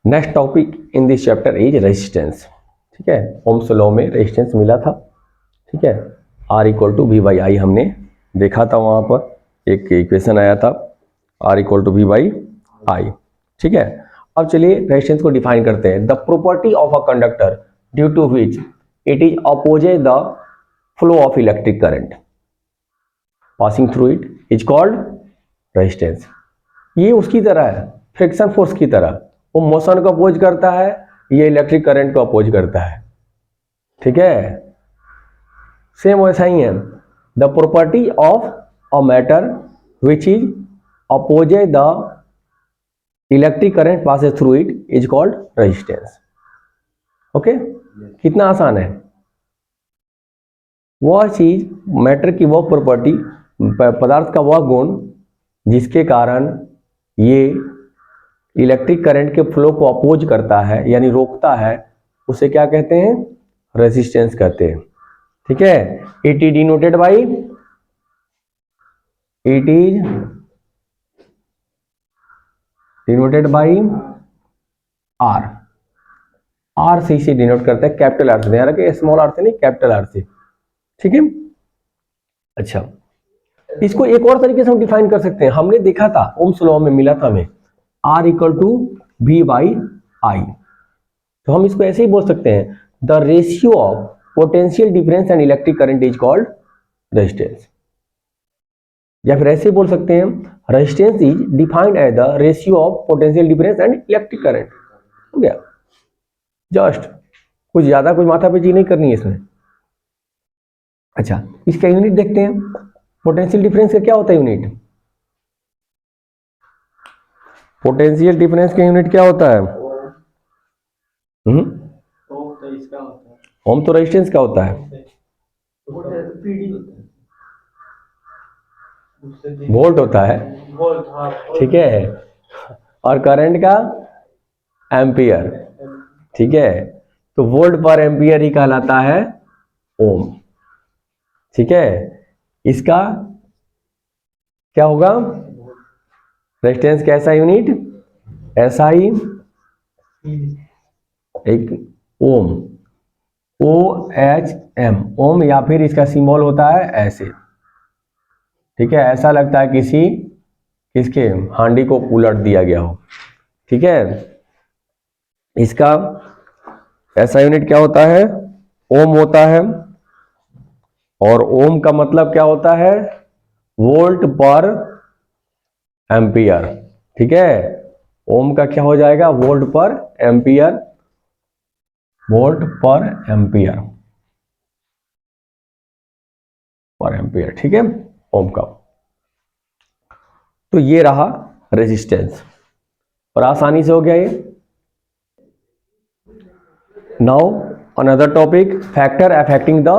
Next topic in this chapter is resistance. ठीक है, Ohm's law में रेजिस्टेंस मिला था। ठीक है, R equal to V by I हमने देखा था, वहाँ पर एक इक्वेशन आया था R equal to V by I. ठीक है, अब चलिए रेजिस्टेंस को डिफाइन करते हैं। The property of a conductor due to which it is opposite the flow of electric current passing through it is called resistance. ये उसकी तरह है, फ्रिक्शन फोर्स की तरह, वो मोशन को अपोज करता है, ये इलेक्ट्रिक करंट को अपोज करता है। ठीक है, सेम वैसा ही है। The property of a matter which is opposite the electric current passes through it is called resistance. Okay, कितना आसान है। वह चीज, मैटर की वह प्रॉपर्टी, पदार्थ का वह गुण जिसके कारण ये इलेक्ट्रिक करंट के फ्लो को अपोज करता है यानी रोकता है, उसे क्या कहते हैं? रेजिस्टेंस कहते हैं। ठीक है, it is denoted by, it is denoted by R. R से इसे डिनोट करते हैं, कैपिटल आर से, ध्यान रखिए, स्मॉल आर से नहीं, कैपिटल आर से। ठीक है, अच्छा, इसको एक और तरीके से हम डिफाइन कर सकते हैं। हमने देखा था ओम्स लॉ में मिला था हमें R equal to V by I, तो हम इसको ऐसे ही बोल सकते हैं, the ratio of potential difference and electric current is called resistance. या फिर ऐसे बोल सकते हैं, resistance is defined as the ratio of potential difference and electric current. हो गया, जस्ट कुछ ज्यादा कुछ माथा पेची नहीं करनी है इसमें। अच्छा, इसका यूनिट देखते हैं। पोटेंशियल डिफरेंस का क्या होता है यूनिट? पोटेंशियल डिफरेंस का यूनिट क्या होता है? ओम तो रेजिस्टेंस का होता है, वोल्ट होता है। ठीक है, और करंट का एम्पियर। ठीक है, तो वोल्ट पर एम्पियर ही कहलाता है ओम। ठीक है, इसका क्या होगा? रेजिस्टेंस कैसा यूनिट? ऐसा ही एक ओम, OHM, ओम, या फिर इसका सिंबल होता है ऐसे। ठीक है, ऐसा लगता है किसके हांडी को उलट दिया गया हो। ठीक है, इसका ऐसा यूनिट क्या होता है? ओम होता है, और ओम का मतलब क्या होता है? वोल्ट पर एम्पियर। ठीक है, ओम का क्या हो जाएगा? वोल्ट पर एम्पियर, वोल्ट पर एम्पियर, पर एम्पियर। ठीक है, ओम का। तो ये रहा रेजिस्टेंस, और आसानी से हो गया ये। Now another topic, factor affecting the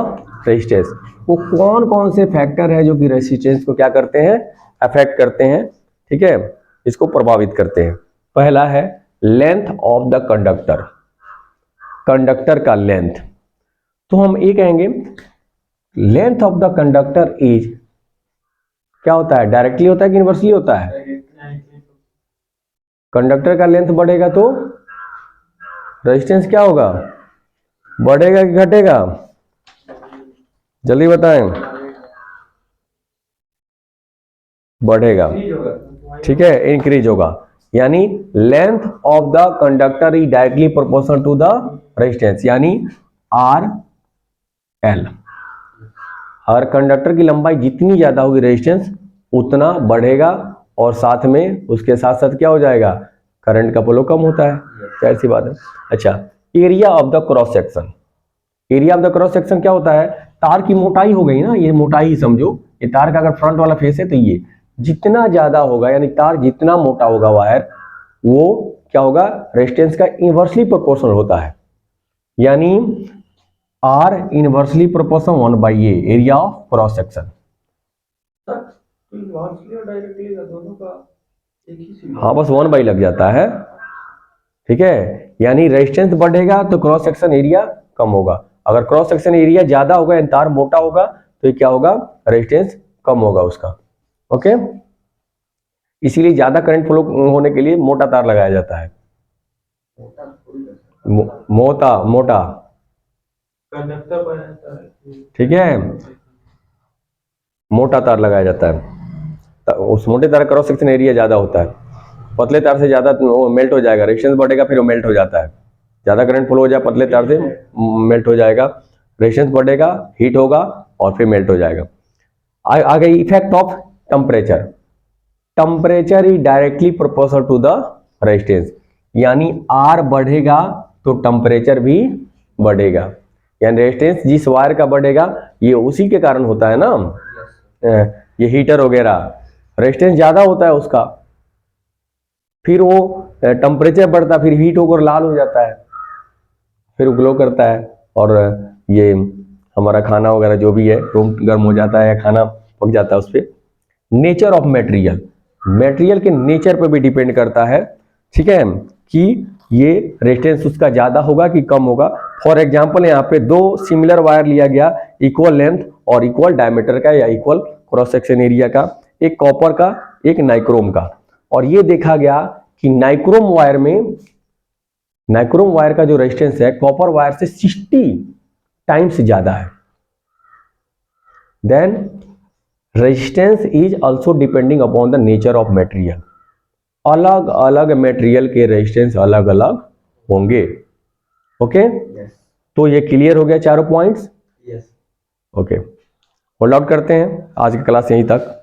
resistance. वो कौन कौन से फैक्टर है जो कि रेजिस्टेंस को क्या करते हैं? अफेक्ट करते हैं। ठीक है, इसको प्रभावित करते हैं। पहला है length of the conductor, conductor का लेंथ। तो हम ये कहेंगे length of the conductor is, क्या होता है? डायरेक्टली होता है कि इनवर्सली होता है? कंडक्टर का लेंथ बढ़ेगा तो रेजिस्टेंस क्या होगा? बढ़ेगा कि घटेगा? जल्दी बताएं। बढ़ेगा। ठीक है, इंक्रीज होगा, यानी length of the conductor is directly proportional to the resistance, यानी RL। हर कंडक्टर की लंबाई जितनी ज्यादा होगी रेजिस्टेंस उतना बढ़ेगा, और साथ में उसके साथ साथ क्या हो जाएगा? करंट का फ्लो कम होता है, जाहिर सी बात है। अच्छा, area of the cross section. Area of the cross section क्या होता है? तार की मोटाई हो गई ना, ये मोटाई ही समझो। ये तार का अगर फ्रंट वाला फेस है तो ये जितना ज्यादा होगा, यानी तार जितना मोटा होगा वायर, वो क्या होगा? रेजिस्टेंस का इनवर्सली प्रोपोर्शनल होता है, यानी R inversely proportional 1/A area of cross section. हाँ, बस 1/, लग जाता है। ठीक है, यानी रेजिस्टेंस बढ़ेगा तो क्रॉस सेक्शन एरिया कम होगा। अगर क्रॉस सेक्शन एरिया ज्यादा होगा, यानी तार मोटा होगा, तो ये क्या होगा? रेजिस्टेंस कम होगा उसका। ओके, इसीलिए ज्यादा करंट फ्लो होने के लिए मोटा तार लगाया जाता है। मोटा मोटा, ठीक है, मोटा तार लगाया जाता है। उस मोटे तार क्रॉस सेक्शन एरिया ज्यादा होता है, पतले तार से ज्यादा वो मेल्ट हो जाएगा, रेजिस्टेंस बढ़ेगा फिर वो मेल्ट हो जाता है। ज्यादा करंट फ्लो हो जाए पतले तार से मेल्ट हो जाएगा, रेजिस्टेंस बढ़ेगा, हीट होगा और फिर मेल्ट हो जाएगा। आ गई effect of temperature. Temperature is directly proportional to the resistance, यानी आर बढ़ेगा तो टेम्परेचर भी बढ़ेगा, यानी रेजिस्टेंस जिस वायर का बढ़ेगा ये उसी के कारण होता है ना। ये हीटर वगैरह रेजिस्टेंस ज्यादा होता है उसका, फिर वो टेम्परेचर बढ़ता है, फिर हीट होकर लाल हो जाता है, फिर ग्लो करता है और ये हमारा खाना वगैरह जो भी है रूम गर्म हो जाता है या खाना पक जाता है उस पर। नेचर ऑफ मटेरियल, मटेरियल के नेचर पर भी डिपेंड करता है, ठीक है, कि ये रेजिस्टेंस उसका ज्यादा होगा कि कम होगा। फॉर एग्जांपल यहाँ पे दो सिमिलर वायर लिया गया, इक्वल लेंथ और इक्वल डायमीटर का या इक्वल क्रॉस सेक्शन एरिया का, एक कॉपर का एक नाइक्रोम का, और ये देखा गया कि नाइक्रोम वायर का जो रेजिस्टेंस है कॉपर वायर से 60 टाइम्स ज्यादा है। Then resistance is also depending upon the nature of material, अलग अलग मटेरियल के रेजिस्टेंस अलग अलग होंगे। ओके, तो ये क्लियर हो गया चारों पॉइंट्स। ओके, होल्ड आउट करते हैं, आज की क्लास यहीं तक।